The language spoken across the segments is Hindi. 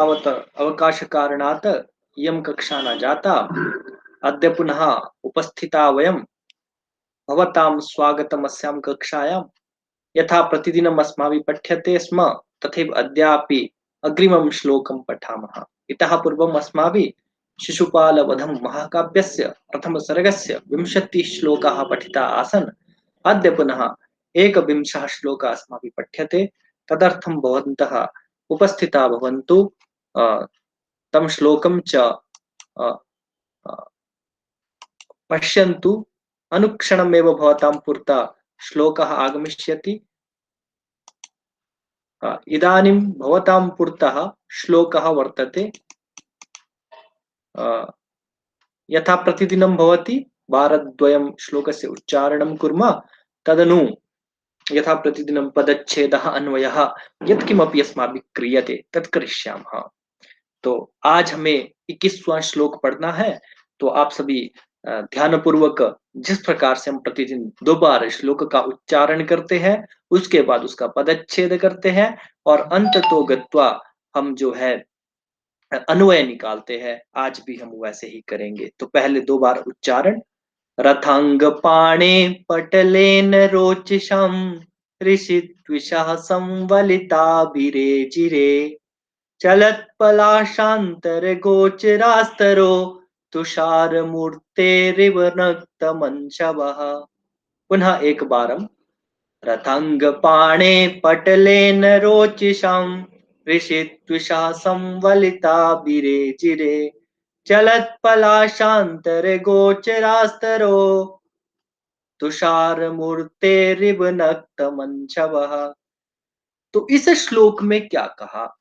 तावत् अवकाशकारणात् इयं कक्षा न जाता। अद्य पुनः उपस्थिता वयं भवतां स्वागतम् अस्यां कक्षायां। यथा प्रतिदिनम् अस्माभिः पठ्यते स्म, तथैव अद्यापि अग्रिमं श्लोकं पठामः। इतः पूर्वम् अस्माभिः शिशुपालवधं महाकाव्यस्य प्रथमसर्गस्य 20 श्लोकाः पठिताः आसन्। अद्य पुनः एकविंशः श्लोकः अस्माभिः पठ्यते। तदर्थं भवन्तः उपस्थिताः भवन्तु। अ, तं श्लोकं च अ, अ, पश्यन्तु। अनुक्षणमेव भवतां पुरतः श्लोकः आगमिष्यति। इदानीं भवतां पुरतः श्लोकः वर्तते। अ, यथा प्रतिदिनं भवति वारद्वयं श्लोकस्य उच्चारणं कुर्मः। तदनु यथा प्रतिदिनं पदच्छेदः, अन्वयः यत्किमपि अस्माभिः क्रियते तत् करिष्यामः। तो आज हमें 21वां श्लोक पढ़ना है। तो आप सभी ध्यानपूर्वक जिस प्रकार से हम प्रतिदिन 2 बार श्लोक का उच्चारण करते हैं, उसके बाद उसका पदच्छेद करते हैं और अंततो गत्वा हम जो है अन्वय निकालते हैं, आज भी हम वैसे ही करेंगे। तो पहले 2 बार उच्चारण। रथांगपाणे पटलेन रोचिषं ऋषित्विषः संवलिताभिरेजिरे चलत्पलाशान्तरगोचरास्तरो तुषारमूर्तेरिव नक्तमंशवः। पुनः एक बारम। रथांगपाणे पटलेन रोचिषं ऋषित्विषा संवलिताभिरेजिरे चलत्पलाशान्तरगोचरास्तरो तुषारमूर्तेरिव नक्तमंशवः। तो इस श्लोक में क्या कहा?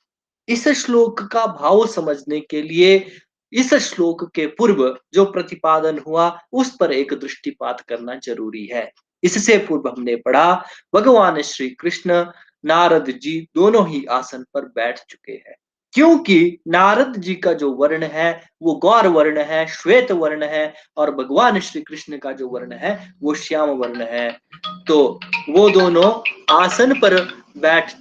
इस श्लोक का भाव समझने के लिए इस श्लोक के पूर्व जो प्रतिपादन हुआ उस पर एक दृष्टिपात करना जरूरी है। इससे पूर्व हमने पढ़ा भगवान श्री कृष्ण नारद जी दोनों ही आसन पर बैठ चुके हैं। क्योंकि नारद जी का जो वर्ण है वो गौर वर्ण है, श्वेत वर्ण है, और भगवान श्री कृष्ण का जो वर्ण है वो श्याम वर्ण है। तो वो दोनों आसन पर बैठ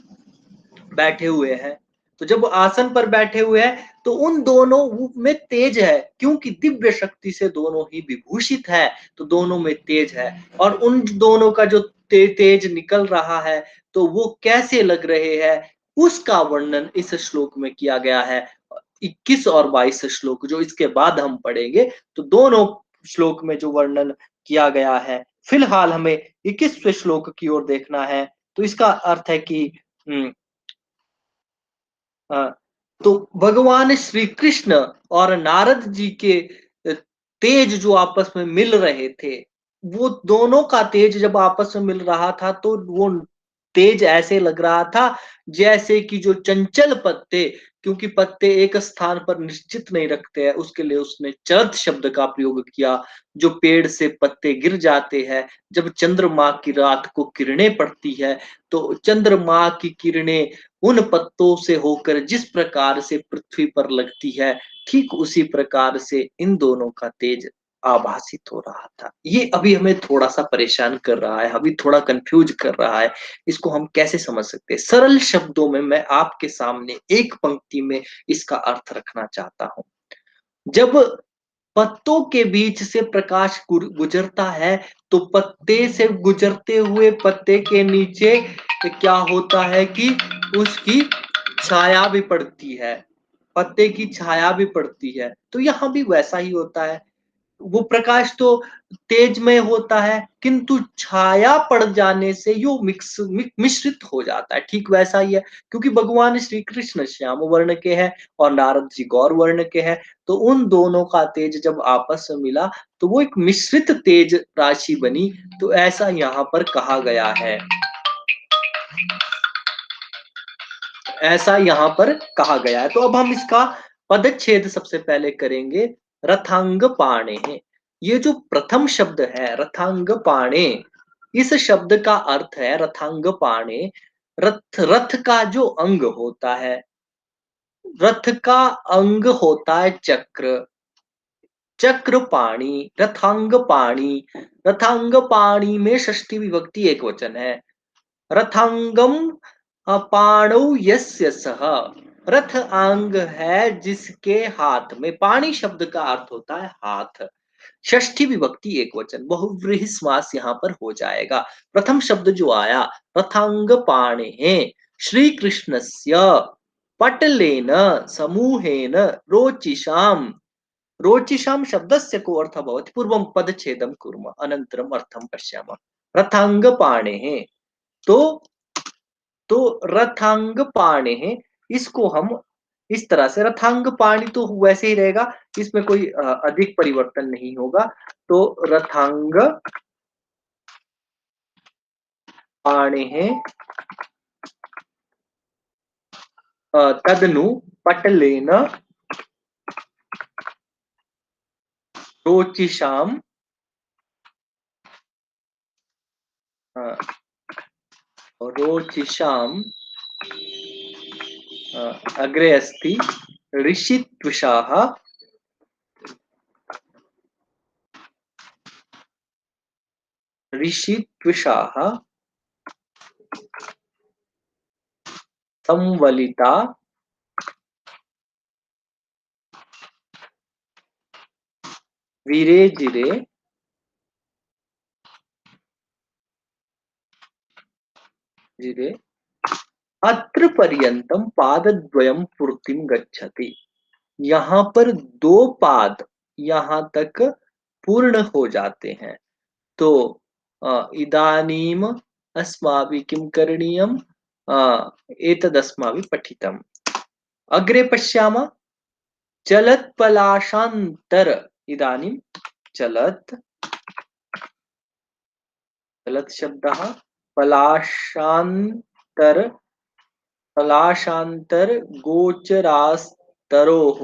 बैठे हुए हैं। तो जब आसन पर बैठे हुए हैं तो उन दोनों में तेज है, क्योंकि दिव्य शक्ति से दोनों ही विभूषित है। तो दोनों में तेज है और उन दोनों का जो तेज निकल रहा है तो वो कैसे लग रहे हैं उसका वर्णन इस श्लोक में किया गया है। 21 और 22 श्लोक जो इसके बाद हम पढ़ेंगे, तो दोनों श्लोक में जो वर्णन किया गया है, फिलहाल हमें 21वें श्लोक की ओर देखना है। तो इसका अर्थ है कि हाँ, तो भगवान श्री कृष्ण और नारद जी के तेज जो आपस में मिल रहे थे, वो दोनों का तेज जब आपस में मिल रहा था तो वो तेज ऐसे लग रहा था जैसे कि जो चंचल पत्ते, क्योंकि पत्ते एक स्थान पर निश्चित नहीं रखते हैं, उसके लिए उसने चरत शब्द का प्रयोग किया। जो पेड़ से पत्ते गिर जाते हैं जब चंद्रमा की रात को किरणें पड़ती है, तो चंद्रमा की किरणें उन पत्तों से होकर जिस प्रकार से पृथ्वी पर लगती है, ठीक उसी प्रकार से इन दोनों का तेज आभासित हो रहा था। ये अभी हमें थोड़ा-सा परेशान कर रहा है, अभी थोड़ा कन्फ्यूज कर रहा है। इसको हम कैसे समझ सकते हैं? सरल शब्दों में मैं आपके सामने एक पंक्ति में इसका अर्थ रखना चाहता हूँ। जब पत्तों के बीच से प्रकाश गुजरता है, तो पत्ते से गुजरते हुए पत्ते के नीचे क्या होता है कि उसकी छाया भी पड़ती है, पत्ते की छाया भी पड़ती है। तो यहाँ भी वैसा ही होता है। वो प्रकाश तो तेजमय होता है, किंतु छाया पड़ जाने से यो मिश्रित हो जाता है। ठीक वैसा ही है, क्योंकि भगवान श्री कृष्ण श्याम वर्ण के हैं और नारद जी गौर वर्ण के हैं। तो उन दोनों का तेज जब आपस में मिला तो वो एक मिश्रित तेज राशि बनी। तो ऐसा यहाँ पर कहा गया है, ऐसा यहाँ पर कहा गया है। तो अब हम इसका पदच्छेद सबसे पहले करेंगे। रथांग पाणे है, ये जो प्रथम शब्द है रथांग पाणे, इस शब्द का अर्थ है रथांग पाणे, रथ, रथ का जो अंग होता है, रथ का अंग होता है चक्र, चक्र पाणी, रथांग पाणी। रथांग पाणी में षष्ठी विभक्ति एकवचन है। रथांगम पाणौ यस्य सः, रथ अंग है जिसके हाथ में, पाणी शब्द का अर्थ होता है हाथ। षष्ठी विभक्ति एक वचन, बहुव्रीहि समास यहाँ पर हो जाएगा। प्रथम शब्द जो आया रथांग पाणे श्री कृष्णस्य पटलेन समूहेन रोचिषाम, रोचिषाम शब्दस्य को अर्थः भवति पूर्वं पदच्छेदं कुर्मः अनन्तरम् अर्थं पश्यामः। रथांग पाणे, तो रथांग पाणे, इसको हम इस तरह से, रथांग पाणी तो वैसे ही रहेगा, इसमें कोई अधिक परिवर्तन नहीं होगा। तो रथांग पाणे तदनु पटलेन रोचिषाम, रोचिषाम अग्रे अस्ति ऋषित्विषाः, ऋषित्विषाः संवलिता विरेजिरे जिरे अत्र पर्यंतम पादद्वयम पूर्तिम गच्छति। यहाँ पर दो पाद यहाँ तक पूर्ण हो जाते हैं। तो इदानीम अस्माभिः किं करणीयम, एतदस्माभिः पठितम्। अग्रे पश्यामः चलत् पलाशान्तर, इदानीं चलत्, चलत् शब्दः पलाशान्तर, पलाशान्तर गोचरास्तरोः,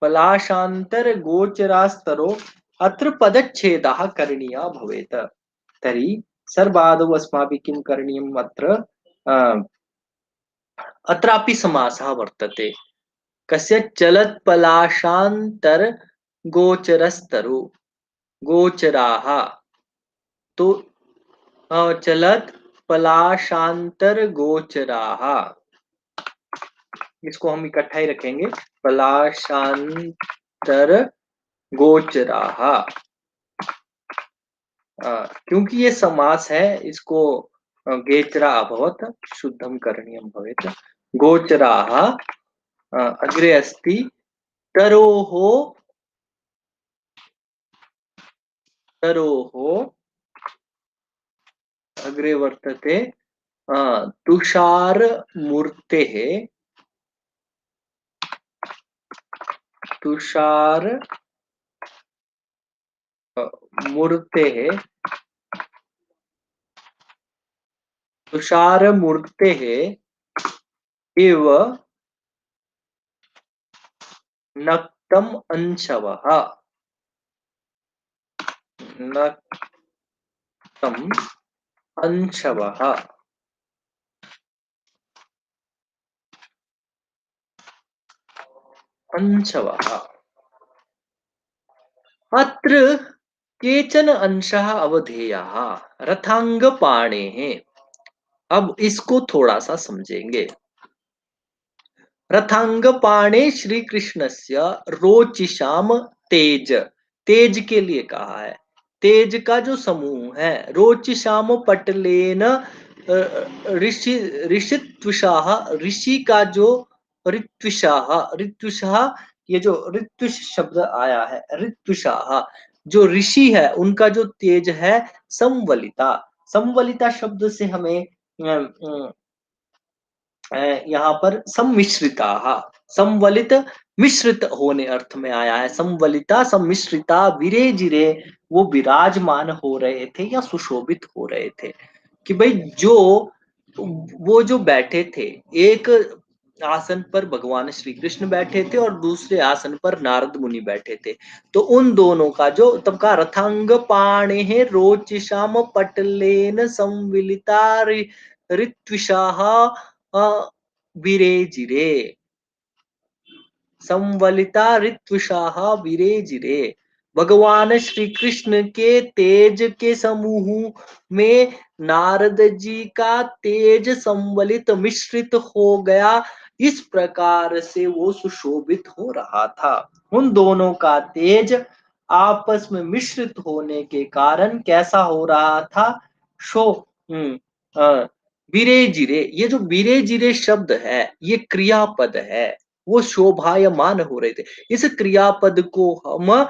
पलाशान्तर गोचरास्तरोः अत्र पदच्छेदः करणीयः भवेत्। तर्हि सर्वादौ अस्माभिः किं करणीयम् अत्र, अत्रापि समासः वर्तते। कस्य? चलत् पलाशान्तर गोचरस्तरो, गोचराः, तो चलत् पलाशान्तर गोचराः, इसको हम इकट्ठा ही रखेंगे, पलाशान्तर गोचराः, क्योंकि ये समास है, इसको गेचरा अभवत्, शुद्धं करणीयं भवेत्। गोचराः, अग्रे अस्ति तरोः, तरोः अग्रे वर्तते तुषारमूर्तेः, तुषार मूर्तेः, तुषारमूर्तेः इव नक्तम् अंशवः, नक्तम् अंशवः, अंशवः। अत्र केचन अंशः अवधेयाः रथांगपाणेः। अब इसको थोड़ा सा समझेंगे। रथांगपाणे श्री कृष्णस्य रोचिशाम तेज, तेज के लिए कहा है, तेज का जो समूह है, रोचिशाम पटलेन ऋषि, ऋषित्विषाः, ऋषि का जो ऋत्विषाः, ऋत्विषाः, ये जो ऋत्विष शब्द आया है, ऋत्विषाः जो ऋषि है उनका जो तेज है, संवलिता, संवलिता शब्द से हमें यहाँ पर सम्मिश्रिता, संवलित मिश्रित होने अर्थ में आया है। संवलिता सम्मिश्रिता विरेजिरे, वो विराजमान हो रहे थे या सुशोभित हो रहे थे। कि भाई जो वो जो बैठे थे, एक आसन पर भगवान श्री कृष्ण बैठे थे और दूसरे आसन पर नारद मुनि बैठे थे। तो उन दोनों का जो तब का रथांग पाणे रोचिशाम पटलेन संविलिता ऋत्विषाः विरेजिरे, संवलिता ऋत्विषाः विरेजिरे। भगवान श्री कृष्ण के तेज के समूह में नारद जी का तेज संवलित मिश्रित हो गया, इस प्रकार से वो सुशोभित हो रहा था। उन दोनों का तेज आपस में मिश्रित होने के कारण कैसा हो रहा था? शो बिरे जिरे, ये जो बिरे जिरे शब्द है ये क्रियापद है, वो शोभायमान हो रहे थे। इस क्रियापद को हम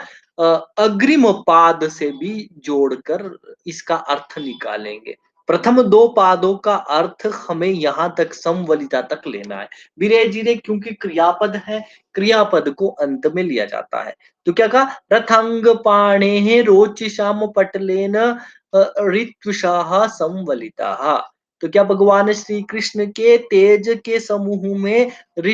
अग्रिम पाद से भी जोड़कर इसका अर्थ निकालेंगे। प्रथम दो पादों का अर्थ हमें यहाँ तक समवलिता तक लेना है। बिरे जिरे क्योंकि क्रियापद है, क्रियापद को अंत में लिया जाता है। तो क्या कहा? रथंग पाणे रोचिषाम पटलेन ऋत्विषाः संवलिताः। तो क्या भगवान श्री कृष्ण के तेज के समूह में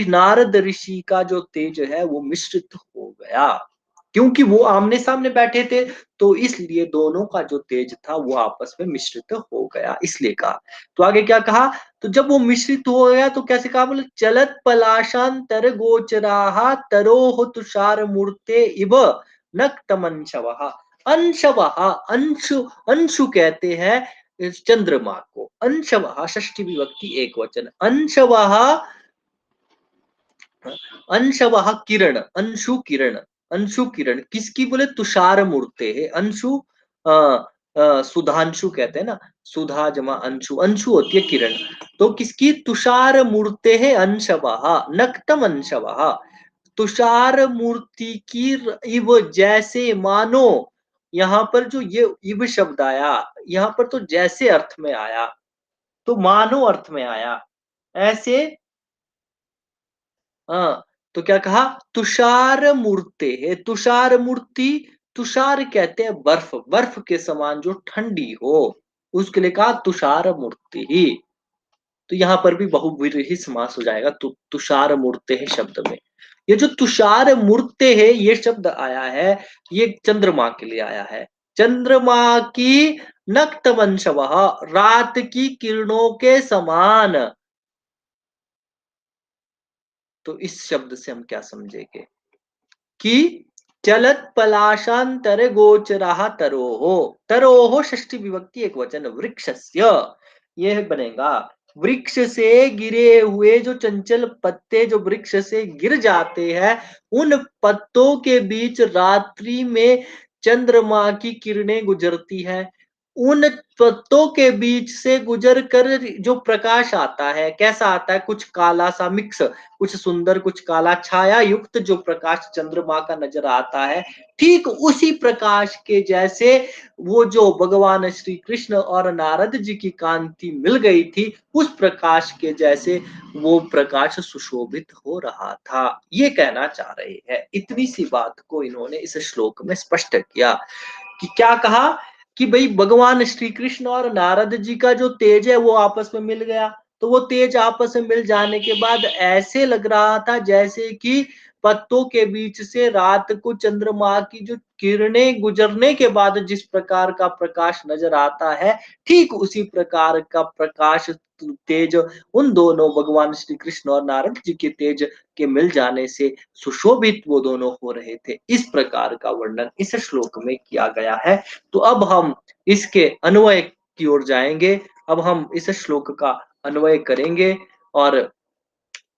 नारद ऋषि का जो तेज है वो मिश्रित हो गया, क्योंकि वो आमने सामने बैठे थे, तो इसलिए दोनों का जो तेज था वो आपस में मिश्रित हो गया, इसलिए कहा। तो आगे क्या कहा? तो जब वो मिश्रित हो गया तो कैसे कहा? बोले चलत पलाशांतर गोचराः तरोह तुषार मूर्ते इव नक्तमंशवः। अंशवः, अंशु, अंशु कहते हैं इस चंद्रमा को। अंशवः षष्ठी विभक्ति एक वचन। अंशवः, अंशवः किरण, अंशु किरण, अंशु किरण किसकी? बोले तुषार मूर्ते है। अंशु सुधांशु कहते हैं ना, सुधा जमा अंशु, अंशु होती है किरण। तो किसकी? तुषार मूर्ते है अंशवः नक्तम अंशवः। तुषार मूर्ति की इव, जैसे, मानो। यहाँ पर जो ये इव शब्द आया, यहाँ पर तो जैसे अर्थ में आया, तो मानो अर्थ में आया, ऐसे। हाँ, तो क्या कहा? तुषार मूर्ते है। तुषार मूर्ति, तुषार कहते हैं बर्फ, बर्फ के समान जो ठंडी हो, उसके लिए कहा तुषार मूर्ति ही। तो यहाँ पर भी बहुव्रीहि समास हो जाएगा तुषार मूर्ते है शब्द में। ये जो तुषार मूर्ते है ये शब्द आया है, ये चंद्रमा के लिए आया है। चंद्रमा की नक्तवंशवः, रात की किरणों के समान। तो इस शब्द से हम क्या समझेंगे कि चलत पलाशांतर गोचराः तरोः, तरोः षष्ठी विभक्ति एक वचन, वृक्षस्य, यह बनेगा। वृक्ष से गिरे हुए जो चंचल पत्ते जो वृक्ष से गिर जाते हैं, उन पत्तों के बीच रात्रि में चंद्रमा की किरणें गुजरती है। उन पत्तों के बीच से गुजर कर जो प्रकाश आता है, कैसा आता है? कुछ काला सा मिक्स, कुछ सुंदर कुछ काला, छाया युक्त जो प्रकाश चंद्रमा का नजर आता है, ठीक उसी प्रकाश के जैसे वो जो भगवान श्री कृष्ण और नारद जी की कांति मिल गई थी, उस प्रकाश के जैसे वो प्रकाश सुशोभित हो रहा था, ये कहना चाह रहे हैं। इतनी सी बात को इन्होंने इस श्लोक में स्पष्ट किया कि क्या कहा कि भाई भगवान श्री कृष्ण और नारद जी का जो तेज है वो आपस में मिल गया। तो वो तेज आपस में मिल जाने के बाद ऐसे लग रहा था जैसे कि पत्तों के बीच से रात को चंद्रमा की जो किरणें गुजरने के बाद जिस प्रकार का प्रकाश नजर आता है, ठीक उसी प्रकार का प्रकाश तेज उन दोनों भगवान श्री कृष्ण और नारद जी के तेज के मिल जाने से सुशोभित वो दोनों हो रहे थे। इस प्रकार का वर्णन इस श्लोक में किया गया है। तो अब हम इसके अन्वय की ओर जाएंगे। अब हम इस श्लोक का अन्वय करेंगे और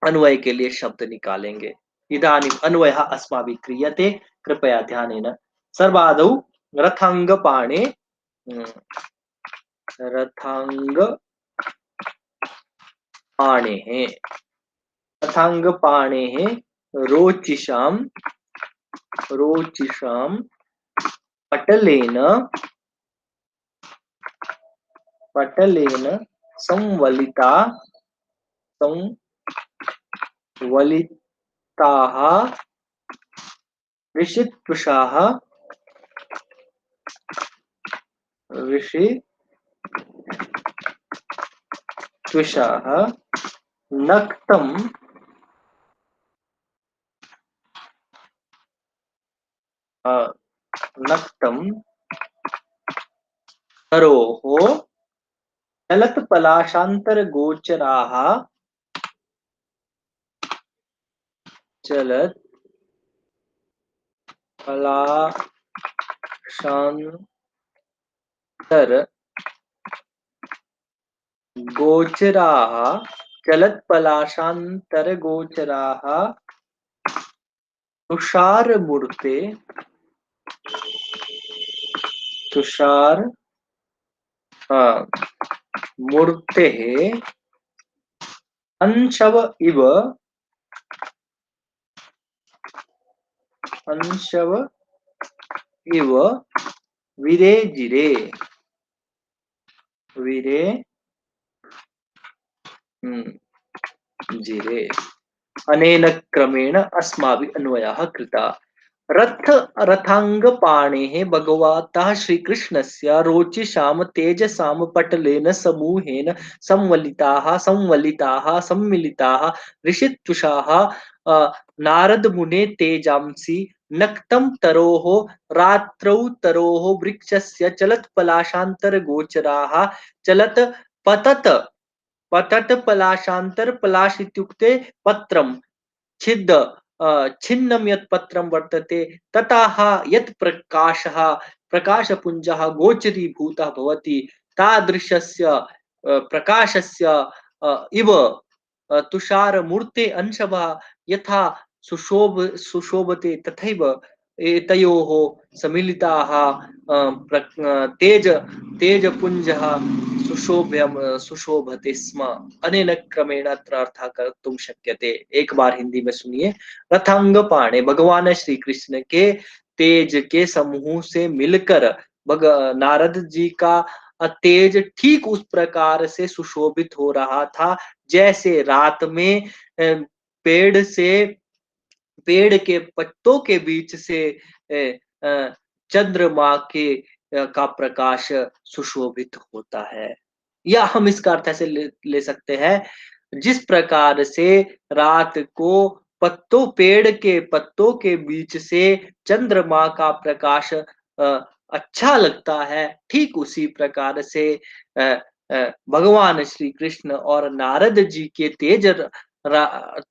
अन्वय के लिए शब्द निकालेंगे। इदानीम् अन्वयः अस्माभिः क्रियते, कृपया ध्यानेन। सर्वादौ रथाङ्गपाणे, रथाङ्गपाणेः, रथाङ्गपाणेः रोचिषां, रोचिषां पटलेन, पटलेन संवलिता, संवलिताः ऋषित्वषाः, ऋषित्वषाः नक्तं, नक्तं तरोः चलत्पलाशान्तरगोचराः, चलत्पलाशान्तरगोचराः चलत्पलाशान्तरगोचराः तुषारमूर्ते तुषार मूर्तेः अंशव इव विरेजिरे विरे जिरे अनेन क्रमेण अस्माभिः अन्वयः कृतः। रथांगपाणेः भगवतः श्रीकृष्णस्य रोचिषां तेजसां पटलेन समूहेन सम्मिलिताः ऋषित्वषाः नारदमुने तेजांसि नक्तं तरोः रात्रौ तरोः वृक्षस्य चलत्पलाशान्तरगोचराः चलत् पतत पतत पलाशांतर पलाश इत्युक्ते पत्रं छिद् छिन्नं यत् पत्रं वर्तते ततः यत् प्रकाशः प्रकाशपुञ्जः गोचरीभूतः भवति तादृशस्य प्रकाशस्य इव तुषारमूर्ते अंशवः यथा सुशोभते तथैव एतयोः सम्मिलिताः तेज तेजपुञ्जः सुशोभते स्म। अनेन क्रमेण अत्र अर्थः कर्तुं शक्यते। एक बार हिंदी में सुनिए। रथांगपाणे भगवान श्री कृष्ण के तेज के समूह से मिलकर नारद जी का तेज ठीक उस प्रकार से सुशोभित हो रहा था जैसे रात में पेड़ से पेड़ के पत्तों के बीच से चंद्रमा के का प्रकाश सुशोभित होता है। या हम इसका अर्थ ऐसे ले सकते हैं जिस प्रकार से रात को पेड़ के पत्तों के बीच से चंद्रमा का प्रकाश अच्छा लगता है, ठीक उसी प्रकार से भगवान श्री कृष्ण और नारद जी के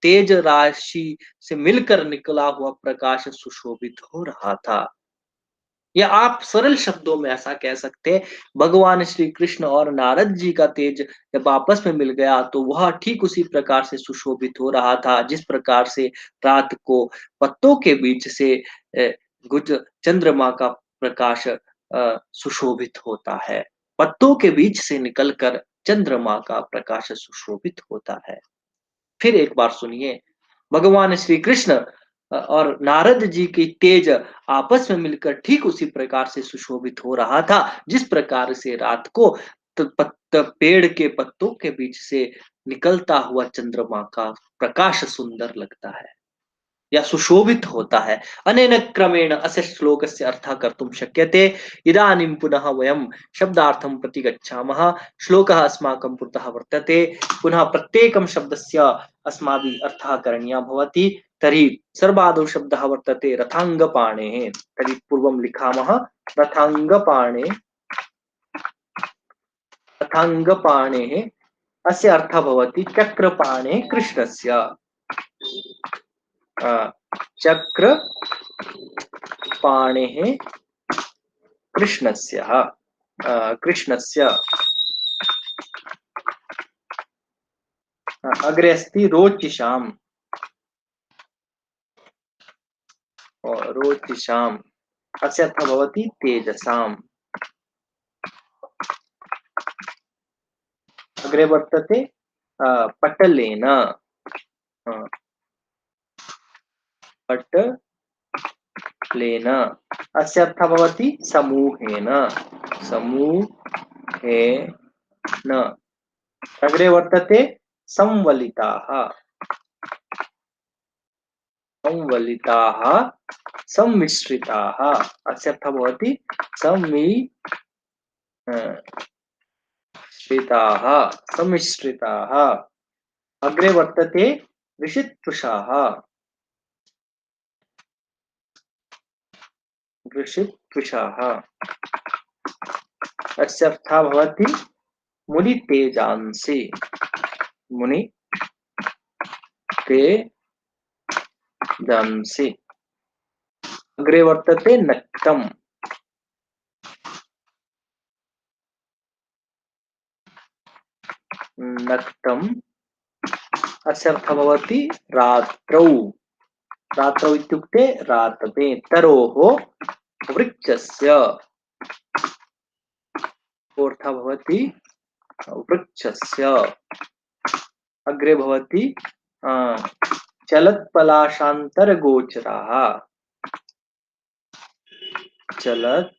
तेज राशि से मिलकर निकला हुआ प्रकाश सुशोभित हो रहा था। या आप सरल शब्दों में ऐसा कह सकते हैं, भगवान श्री कृष्ण और नारद जी का तेज जब आपस में मिल गया तो वह ठीक उसी प्रकार से सुशोभित हो रहा था जिस प्रकार से रात को पत्तों के बीच से गुज चंद्रमा का प्रकाश सुशोभित होता है। पत्तों के बीच से निकलकर चंद्रमा का प्रकाश सुशोभित होता है। फिर एक बार सुनिए, भगवान श्री कृष्ण और नारद जी की तेज आपस में मिलकर ठीक उसी प्रकार से सुशोभित हो रहा था जिस प्रकार से रात को पेड़ के पत्तों के बीच से निकलता हुआ चंद्रमा का प्रकाश सुंदर लगता है या सुशोभित होता है। अनेन क्रमेण अस्य श्लोकस्य अर्थः कर्तुं शक्यते। इदानीं पुनः वयं शब्दार्थं प्रति गच्छामः। श्लोकः अस्माकं पुरतः वर्तते। पुनः प्रत्येकं शब्दस्य अस्माभिः अर्थः करणीयः भवति। तर्हि सर्वादौ शब्दः वर्तते रथाङ्गपाणेः। तर्हि पूर्वं लिखामः रथाङ्गपाणे रथाङ्गपाणेः अस्य अर्थः भवति चक्रपाणे कृष्णस्य। चक्रपाणेः कृष्णस्य अग्रे अस्ति रोचिषाम् अस्य अर्थः भवति तेजसाम्। अग्रे वर्तते पटलेन पटलेन अस्य अर्थः भवति समूहेन। अग्रे वर्तते संवलिताः सम्मिश्रिताः अस्य अर्थः भवति सम्मिश्रिताः। अग्रे वर्तते ऋषित्वषाः अस्य अर्थः भवति मुनितेजांसि अग्रे वर्तते नक्तम् अस्य अर्थः भवति रात्रौ। रात्रौ इत्युक्ते रातमे। तरोः वृक्षस्य कोऽर्थः भवति वृक्षस्य। अग्रे भवति चलत्पलाशान्तरगोचराः। चलत्पलाशान्तर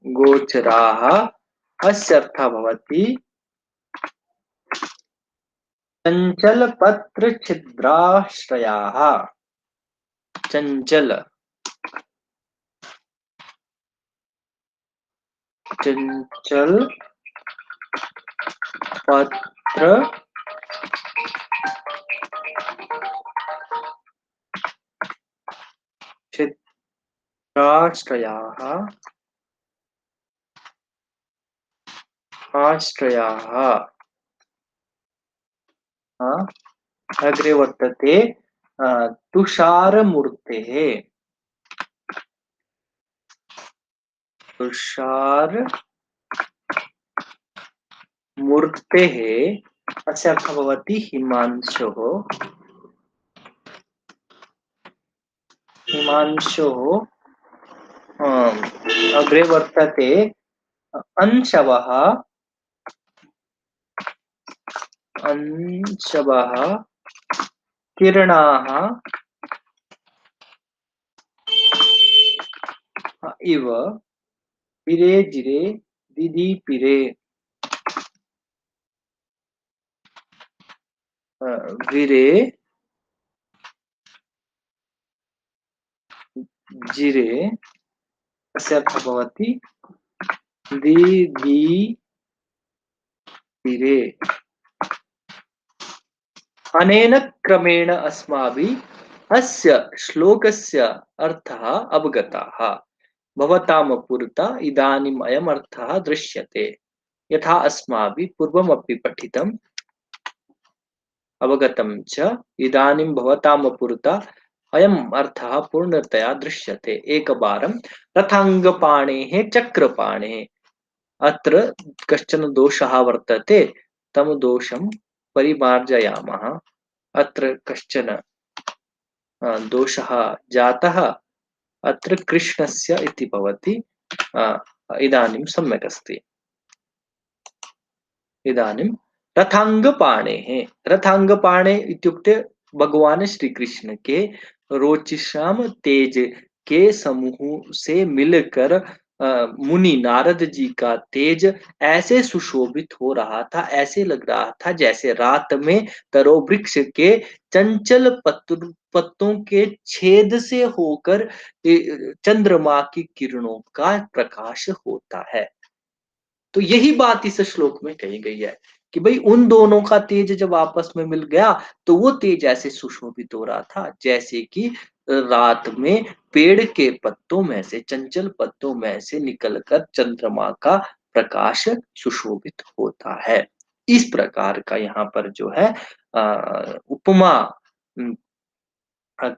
गोचराः। अस्य अर्थः भवति चञ्चलपत्रछिद्राश्रयाः। चञ्चल चंचल पत्र छिद्राश्रयाः आश्रयाः। अग्रे वर्तते तुषारमूर्तेः। तुषारमूर्तेः अस्य अर्थः भवति हिमांशोः। हिमांशोः अग्रे वर्तते अंशवः। अंशवः किरणाः इव पिरे-जिरे दीदीपिरे। विरे जिरे अस्य अर्थः भवति दीदीपिरे। अनेन क्रमेण अस्माभिः अस्य श्लोकस्य अर्थः अवगतः। भवतां पुरतः इदानीम् अयम् अर्थः दृश्यते। यथा अस्माभिः पूर्वमपि पठितम् अवगतं च इदानीं भवतां पुरतः अयम् अर्थः पूर्णतया दृश्यते। एकवारं रथाङ्गपाणेः चक्रपाणेः अत्र कश्चन दोषः वर्तते, तं दोषं परिमार्जयामः। अत्र कश्चन दोषः जातः, अत्र कृष्णस्य इति भवति। इदानीं सम्यक् अस्ति। इदानीं रथाङ्गपाणे इत्युक्ते भगवान श्री कृष्ण के रोचिषाम तेज के समूह से मिलकर मुनि नारद जी का तेज ऐसे सुशोभित हो रहा था, ऐसे लग रहा था जैसे रात में तरो वृक्ष के चंचल पत्तों के छेद से होकर चंद्रमा की किरणों का प्रकाश होता है। तो यही बात इस श्लोक में कही गई है कि भाई उन दोनों का तेज जब आपस में मिल गया तो वो तेज ऐसे सुशोभित हो रहा था जैसे कि रात में पेड़ के पत्तों में से, चंचल पत्तों में से निकलकर चंद्रमा का प्रकाश सुशोभित होता है। इस प्रकार का यहाँ पर जो है उपमा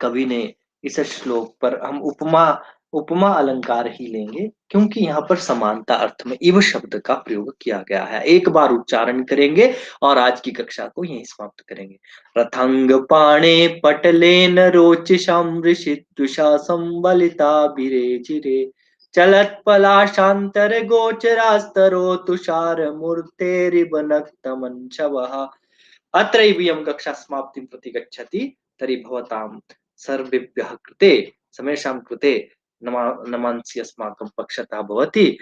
कवि ने इस श्लोक पर हम उपमा उपमा अलंकार ही लेंगे, क्योंकि यहाँ पर समानता अर्थ में इव शब्द का प्रयोग किया गया है। एक बार उच्चारण करेंगे और आज की कक्षा को यहीं समाप्त करेंगे। रथंग पाणे पटलेन रोचिषाम ऋषित्वषा संबलिता बिरे चिरे चलत पलाशांतर गोचरास्तरो तुषार मूर्तेरिव नक्तमंशवः। अत्रैव कक्षा समाप्तिं प्रति गच्छति। तर्हि भवतां सर्वेभ्यः कृते समेषां कृते नमांसि अस्माकं पक्षतः भवति।